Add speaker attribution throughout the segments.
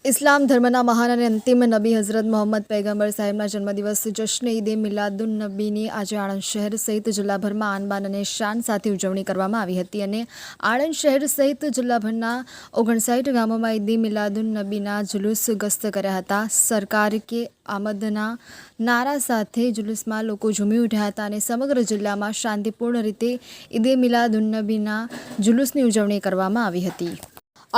Speaker 1: ઇસ્લામ ધર્મના મહાન અને અંતિમ નબી હઝરત મોહમ્મદ પૈગંબર સાહેબના જન્મદિવસ જશ્ન ઈદે મિલાદુન નબીની આજે આણંદ શહેર સહિત જિલ્લાભરમાં આનબાન અને શાન સાથે ઉજવણી કરવામાં આવી હતી અને આણંદ શહેર સહિત જિલ્લાભરના 59 ગામોમાં ઈદે મિલાદુન નબીના જુલુસ ગસ્ત કર્યા હતા। સરકાર કે આમદના નારા સાથે જુલુસમાં લોકો ઝૂમી ઉઠ્યા હતા અને સમગ્ર જિલ્લામાં શાંતિપૂર્ણ રીતે ઈદે મિલાદુન નબીના જુલુસની ઉજવણી કરવામાં આવી હતી।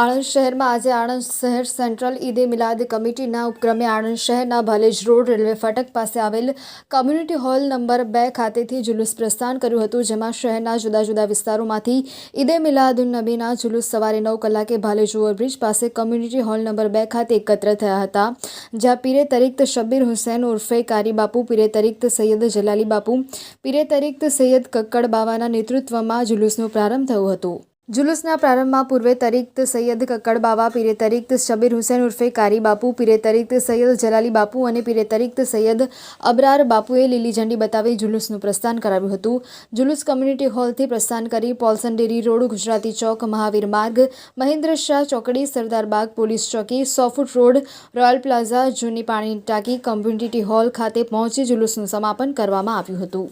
Speaker 1: આણંદ શહેરમાં આજે આણંદ શહેર સેન્ટ્રલ ઈદે મિલાદ કમિટીના ઉપક્રમે આણંદ શહેરના ભાલેજ રોડ રેલવે ફાટક પાસે આવેલ કમ્યુનિટી હોલ નંબર 2 ખાતેથી જુલુસ પ્રસ્થાન કર્યું હતું, જેમાં શહેરના જુદા જુદા વિસ્તારોમાંથી ઈદે મિલાદુન નબીના જુલુસ સવારે 9 કલાકે ભાલેજ ઓવરબ્રિજ પાસે કમ્યુનિટી હોલ નંબર 2 ખાતે એકત્ર થયા હતા, જ્યાં પીરે તરીક્ત શબ્બીર હુસૈન ઉર્ફે કારી બાપુ, પીરે તરીક્ત સૈયદ જલાલી બાપુ, પીરે તરીક્ત સૈયદ કક્કડ બાવાના નેતૃત્વમાં જુલુસનો પ્રારંભ થયો હતો। जुलूसના પ્રારંભમાં પૂર્વે તરીક્ત સૈયદ કક્કડ બાવા, પીરે તરીક્ત શબ્બીર હુસૈન ઉર્ફે કારી બાપુ, પીરે તરીક્ત સૈયદ જલાલી બાપુ અને પીરે તરીક્ત સૈયદ અબરાર બાપુએ લીલી ઝંડી બતાવી જુલુસનું પ્રસ્થાન કરાવ્યું હતું। જુલુસ કમ્યુનિટી હોલથી પ્રસ્થાન કરી પોલ્સન ડેરી રોડ, ગુજરાતી ચોક, મહાવીર માર્ગ, મહેન્દ્ર શાહ ચોકડી, સરદાર બાગ પોલીસ ચોકી, 100 ફૂટ રોડ, રોયલ પ્લાઝા, જૂની પાણી ટાંકી, કમ્યુનિટી હોલ ખાતે પહોંચી જુલુસનું સમાપન કરવામાં આવ્યું હતું।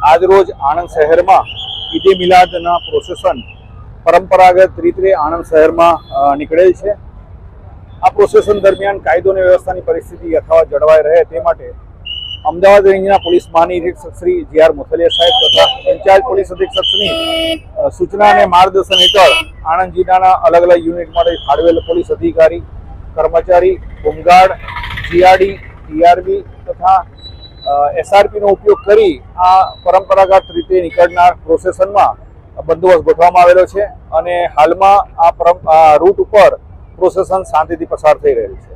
Speaker 2: आज रोज आनंद शहर में ईदे मिलादना प्रोसेसन परंपरागत रीते आनंद शहर में निकळेल छे। आ प्रोसेसन दरमियान कायदो ने व्यवस्था की परिस्थिति यथावत जळवाई रहे ते माटे अमदावाद रेंजना पोलीस महानिरीक्षक श्री जी.आर. मोथलिया साहेब तथा इंचार्ज पोलीस अधीक्षक श्री सूचना और मार्गदर्शन हेठळ आणंद जिल्लाना अलग अलग यूनिट माटे फाळवेल पोलीस अधिकारी, कर्मचारी, होमगार्ड, जीआरडी, टीआरबी तथा एसआरपी नो उपयोग करी आ परंपरागत रीते निकळनार प्रोसेसन में बंदोबस्त गोठवामां आवेलो छे अने हालमां आ रूट पर प्रोसेसन शांतिथी पसार थई रहेल छे।